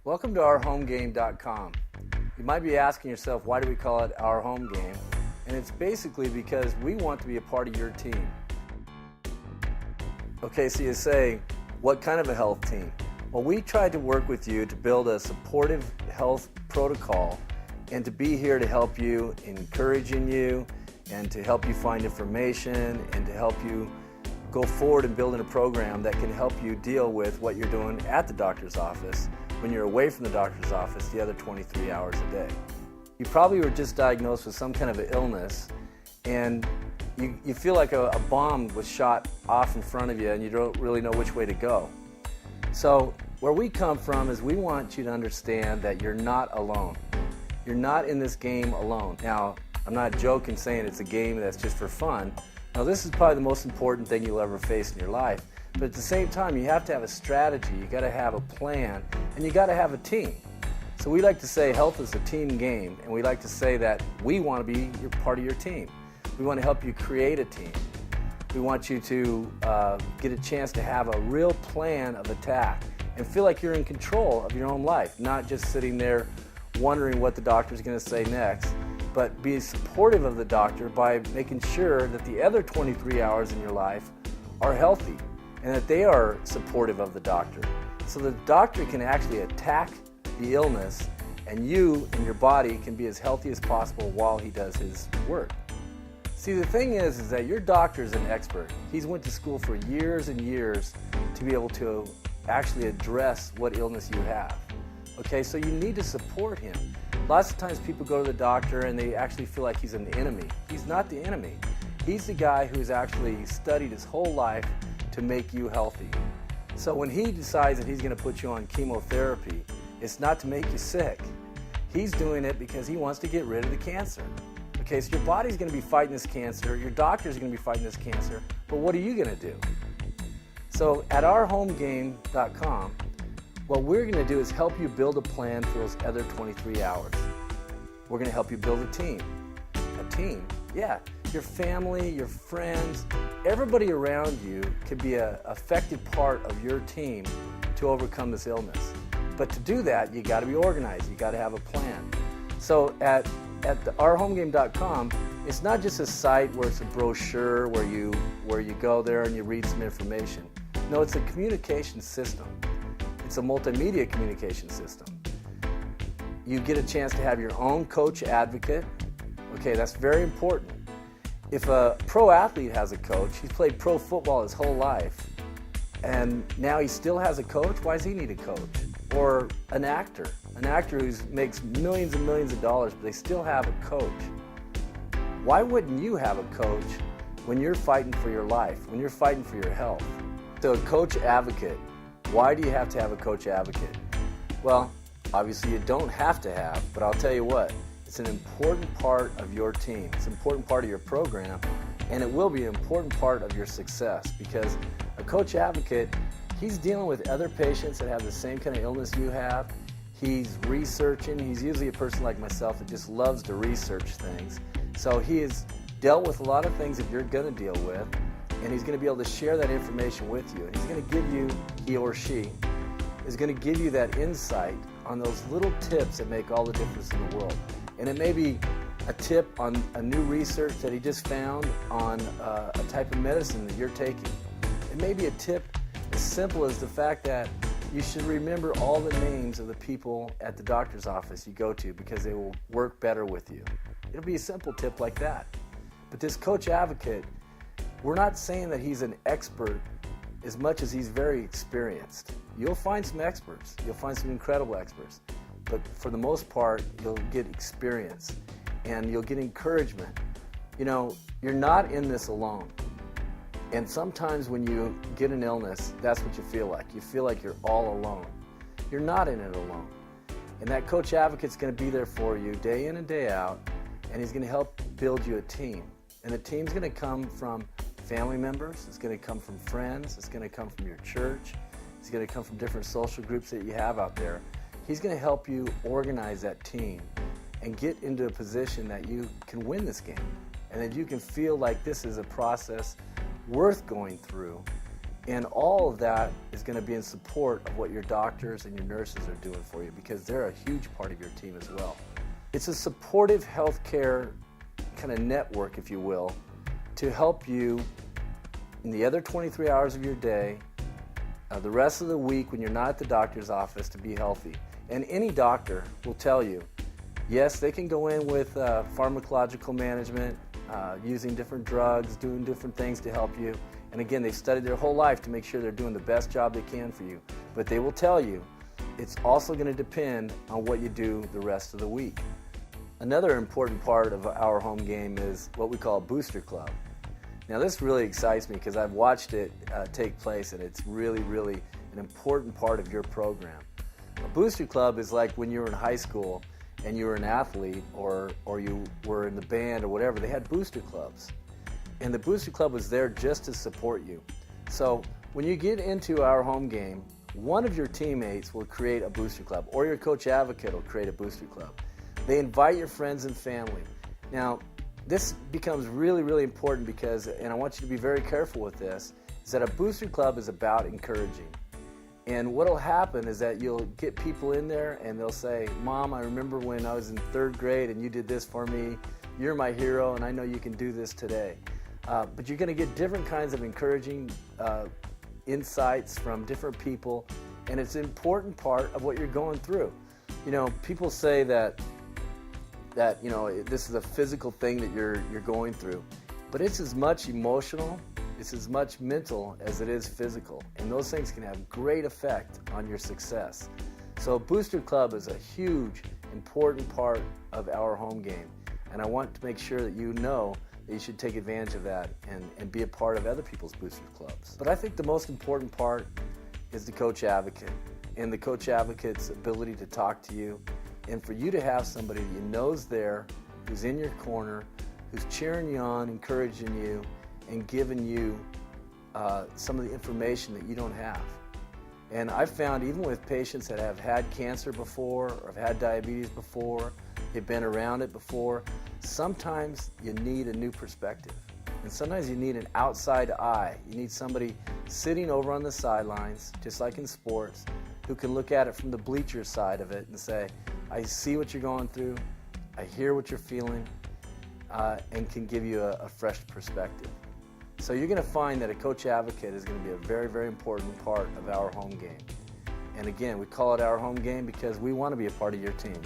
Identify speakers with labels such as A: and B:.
A: Welcome to ourhomegame.com. You might be asking yourself, why do we call it Our Home Game? And it's basically because we want to be a part of your team. Okay, so you say, what kind of a health team? Well, we tried to work with you to build a supportive health protocol and to be here to help you, encouraging you, and to help you find information and to help you go forward in building a program that can help you deal with what you're doing at the doctor's office when you're away from the doctor's office the other 23 hours a day. You probably were just diagnosed with some kind of an illness and you feel like a bomb was shot off in front of you and you don't really know which way to go. So where we come from is we want you to understand that you're not alone. You're not in this game alone. Now, I'm not joking saying it's a game that's just for fun. Now, this is probably the most important thing you'll ever face in your life. But at the same time, you have to have a strategy, you got to have a plan, and you got to have a team. So we like to say health is a team game, and we like to say that we want to be part of your team. We want to help you create a team. We want you to get a chance to have a real plan of attack and feel like you're in control of your own life, not just sitting there wondering what the doctor's going to say next, but be supportive of the doctor by making sure that the other 23 hours in your life are healthy and that they are supportive of the doctor. So the doctor can actually attack the illness and you and your body can be as healthy as possible while he does his work. See, the thing is that your doctor is an expert. He's went to school for years and years to be able to actually address what illness you have. Okay, so you need to support him. Lots of times people go to the doctor and they actually feel like he's an enemy. He's not the enemy. He's the guy who's actually studied his whole life to make you healthy. So when he decides that he's going to put you on chemotherapy, it's not to make you sick. He's doing it because he wants to get rid of the cancer. Okay, so your body's going to be fighting this cancer, your doctor's going to be fighting this cancer, but what are you going to do? So at ourhomegame.com, what we're going to do is help you build a plan for those other 23 hours. We're going to help you build a team. A team? Yeah. Your family, your friends, everybody around you can be an effective part of your team to overcome this illness. But to do that, you got to be organized. You got to have a plan. So at ourhomegame.com, it's not just a site where it's a brochure where you go there and you read some information. No, it's a communication system. It's a multimedia communication system. You get a chance to have your own coach advocate. Okay, that's very important. If a pro athlete has a coach, he's played pro football his whole life, and now he still has a coach, why does he need a coach? Or an actor who makes millions and millions of dollars, but they still have a coach. Why wouldn't you have a coach when you're fighting for your life, when you're fighting for your health? So a coach advocate. Why do you have to have a coach advocate? Well, obviously you don't have to have, but I'll tell you what, it's an important part of your team. It's an important part of your program, and it will be an important part of your success because a coach advocate, he's dealing with other patients that have the same kind of illness you have. He's researching. He's usually a person like myself that just loves to research things. So he has dealt with a lot of things that you're going to deal with, and he's going to be able to share that information with you. And he's going to give you, he or she, is going to give you that insight on those little tips that make all the difference in the world. And it may be a tip on a new research that he just found on a type of medicine that you're taking. It may be a tip as simple as the fact that you should remember all the names of the people at the doctor's office you go to because they will work better with you. It'll be a simple tip like that. But this coach advocate, we're not saying that he's an expert as much as he's very experienced. You'll find some experts. You'll find some incredible experts. But for the most part, you'll get experience and you'll get encouragement. You know, you're not in this alone. And sometimes when you get an illness, that's what you feel like. You feel like you're all alone. You're not in it alone. And that coach advocate's going to be there for you day in and day out, and he's going to help build you a team. And the team's going to come from family members, it's going to come from friends, it's going to come from your church, it's going to come from different social groups that you have out there. He's going to help you organize that team and get into a position that you can win this game and that you can feel like this is a process worth going through And all of that is going to be in support of what your doctors and your nurses are doing for you, because they're a huge part of your team as well. It's a supportive healthcare kind of network, if you will, to help you in the other 23 hours of your day, the rest of the week when you're not at the doctor's office, to be healthy. And any doctor will tell you, yes, they can go in with pharmacological management, using different drugs, doing different things to help you. And again, they've studied their whole life to make sure they're doing the best job they can for you. But they will tell you it's also going to depend on what you do the rest of the week. Another important part of our home game is what we call a booster club. Now this really excites me because I've watched it take place, and it's really, really an important part of your program. A booster club is like when you were in high school and you were an athlete or you were in the band or whatever. They had booster clubs. And the booster club was there just to support you. So when you get into our home game, one of your teammates will create a booster club, or your coach advocate will create a booster club. They invite your friends and family. Now, this becomes really, really important because, and I want you to be very careful with this, is that a booster club is about encouraging. And what will happen is that you'll get people in there and they'll say, Mom, I remember when I was in 3rd grade and you did this for me. You're my hero and I know you can do this today. But you're going to get different kinds of encouraging insights from different people, and it's an important part of what you're going through. You know, people say that you know, this is a physical thing that you're going through, but it's as much emotional, it's as much mental as it is physical, and those things can have great effect on your success. So Booster Club is a huge, important part of our home game, and I want to make sure that you know that you should take advantage of that and be a part of other people's booster clubs. But I think the most important part is the coach advocate, and the coach advocate's ability to talk to you, and for you to have somebody you know's there, who's in your corner, who's cheering you on, encouraging you, and giving you some of the information that you don't have. And I've found even with patients that have had cancer before or have had diabetes before, they've been around it before, sometimes you need a new perspective. And sometimes you need an outside eye. You need somebody sitting over on the sidelines, just like in sports, who can look at it from the bleacher side of it and say, I see what you're going through, I hear what you're feeling, and can give you a fresh perspective. So you're going to find that a coach advocate is going to be a very, very important part of our home game. And again, we call it our home game because we want to be a part of your team.